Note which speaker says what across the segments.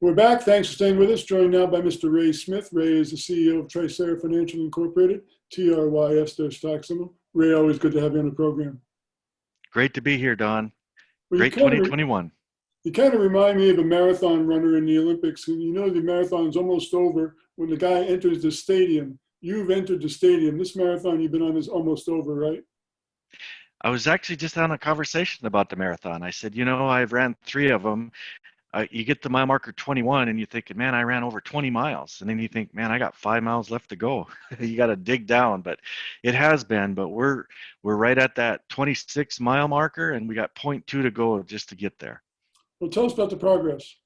Speaker 1: We're back. Thanks for staying with us. Joined now by Mr. Ray Smith. Ray is the CEO of Trycera Financial Incorporated, TRYF, their stock symbol. Ray, always good to have you on the program.
Speaker 2: Great to be here, Don.
Speaker 1: Well,
Speaker 2: Great 2021.
Speaker 1: you kind of remind me of a marathon runner in the Olympics. And you know the marathon's almost over when the guy enters the stadium. You've entered the stadium. This marathon you've been on is almost over, right?
Speaker 2: I was actually just having a conversation about the marathon. I said, I've ran 3 of them. You get to mile marker 21 and you're thinking, man, I ran over 20 miles. And then you think, man, I got 5 miles left to go. You got to dig down, but it has been. But we're right at that 26-mile marker, and we got point 0.2 to go just to get there.
Speaker 1: Well, tell us about the progress.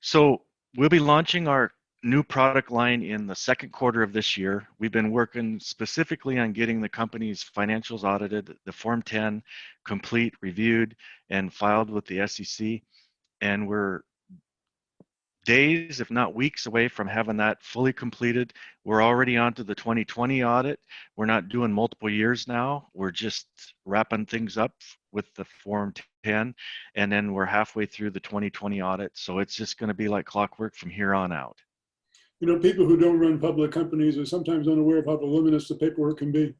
Speaker 2: So we'll be launching our new product line in the second quarter of this year. We've been working specifically on getting the company's financials audited, the Form 10 complete, reviewed, and filed with the SEC. And we're days, if not weeks, away from having that fully completed. We're already onto the 2020 audit. We're not doing multiple years now. We're just wrapping things up with the Form 10, and then we're halfway through the 2020 audit. So it's just going to be like clockwork from here on out.
Speaker 1: You know, people who don't run public companies are sometimes unaware of how voluminous the paperwork can be.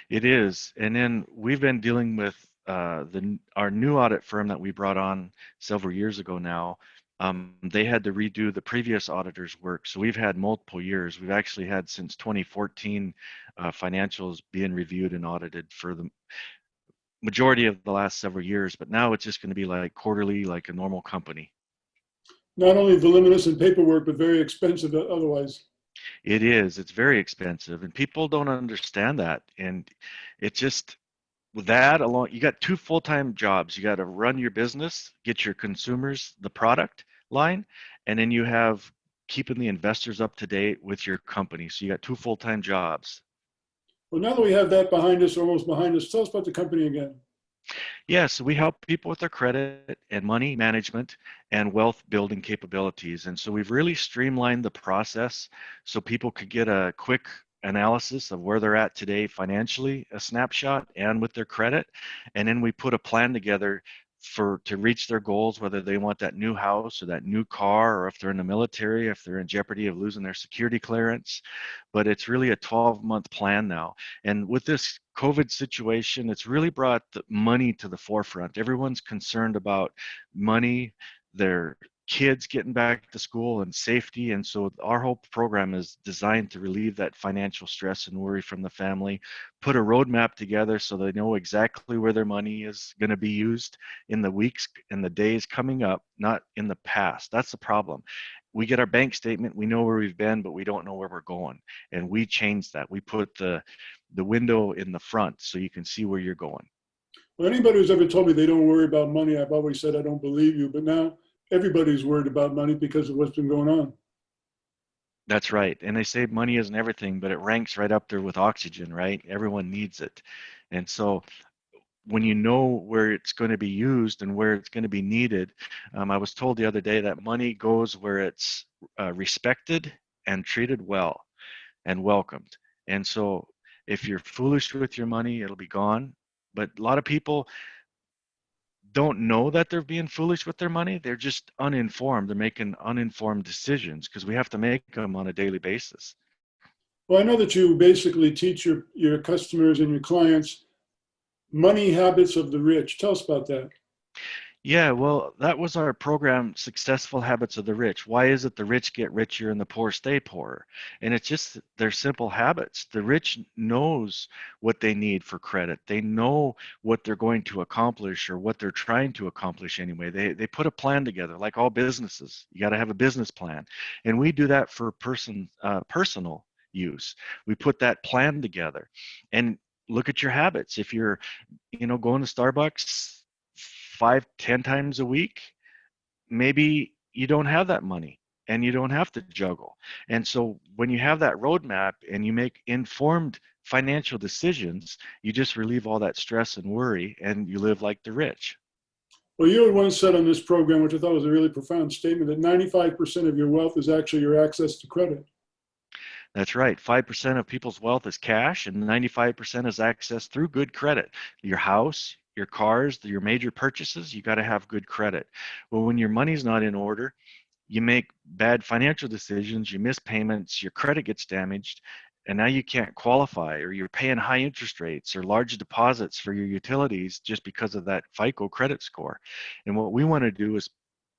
Speaker 2: It is. And then we've been dealing with our new audit firm that we brought on several years ago now. They had to redo the previous auditor's work. So we've had multiple years. We've actually had since 2014 financials being reviewed and audited for the majority of the last several years. But now it's just going to be like quarterly, like a normal company.
Speaker 1: Not only voluminous in paperwork, but very expensive otherwise.
Speaker 2: It is. It's very expensive, and people don't understand that. And it just, with that along, you got 2 full-time jobs. You got to run your business, get your consumers the product line, and then you have keeping the investors up to date with your company. So you got 2 full-time jobs.
Speaker 1: Well, now that we have that behind us, or almost behind us, tell us about the company again.
Speaker 2: Yeah, so we help people with their credit and money management and wealth building capabilities. And so we've really streamlined the process so people could get a quick analysis of where they're at today financially, a snapshot, and with their credit. And then we put a plan together to reach their goals, whether they want that new house or that new car, or if they're in the military, if they're in jeopardy of losing their security clearance. But it's really a 12-month plan now. And with this COVID situation, it's really brought the money to the forefront. Everyone's concerned about money, their kids getting back to school, and safety. And so our whole program is designed to relieve that financial stress and worry from the family, put a roadmap together so they know exactly where their money is going to be used in the weeks and the days coming up, not in the past. That's the problem. We get our bank statement, we know where we've been, but we don't know where we're going. And we changed that. We put the window in the front so you can see where you're going.
Speaker 1: Well, anybody who's ever told me they don't worry about money, I've always said I don't believe you. But now everybody's worried about money because of what's been going on.
Speaker 2: That's right. And they say money isn't everything, but it ranks right up there with oxygen, right? Everyone needs it. And so when you know where it's going to be used and where it's going to be needed, I was told the other day that money goes where it's respected and treated well and welcomed. And so if you're foolish with your money, it'll be gone. But a lot of people don't know that they're being foolish with their money. They're just uninformed. They're making uninformed decisions because we have to make them on a daily basis.
Speaker 1: Well, I know that you basically teach your customers and your clients money habits of the rich. Tell us about that.
Speaker 2: Yeah, well, that was our program, Successful Habits of the Rich. Why is it the rich get richer and the poor stay poorer? And it's just their simple habits. The rich knows what they need for credit. They know what they're going to accomplish or what they're trying to accomplish anyway. They put a plan together, like all businesses. You got to have a business plan. And we do that for personal use. We put that plan together. And look at your habits. If you're, going to Starbucks 5, 10 times a week, maybe you don't have that money and you don't have to juggle. And so when you have that roadmap and you make informed financial decisions, you just relieve all that stress and worry and you live like the rich.
Speaker 1: Well, you had once said on this program, which I thought was a really profound statement, that 95% of your wealth is actually your access to credit.
Speaker 2: That's right. 5% of people's wealth is cash and 95% is access through good credit. Your house, your cars, your major purchases, you got to have good credit. Well, when your money's not in order, you make bad financial decisions, you miss payments, your credit gets damaged, and now you can't qualify, or you're paying high interest rates or large deposits for your utilities just because of that FICO credit score. And what we want to do is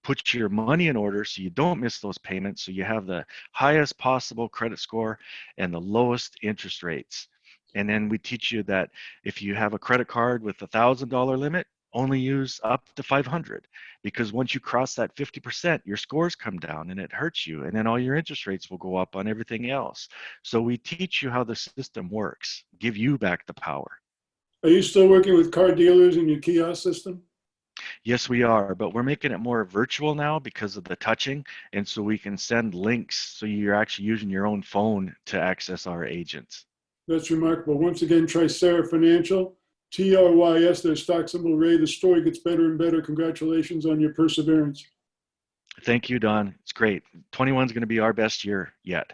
Speaker 2: put your money in order so you don't miss those payments, so you have the highest possible credit score and the lowest interest rates. And then we teach you that if you have a credit card with $1,000 limit, only use up to 500, because once you cross that 50%, your scores come down and it hurts you, and then all your interest rates will go up on everything else. So we teach you how the system works, give you back the power.
Speaker 1: Are you still working with car dealers in your kiosk system?
Speaker 2: Yes, we are, but we're making it more virtual now because of the touching, and so we can send links so you're actually using your own phone to access our agents.
Speaker 1: That's remarkable. Once again, Trycera Financial, TRYS, their stock symbol Ray. The story gets better and better. Congratulations on your perseverance.
Speaker 2: Thank you, Don. It's great. 21 is going to be our best year yet.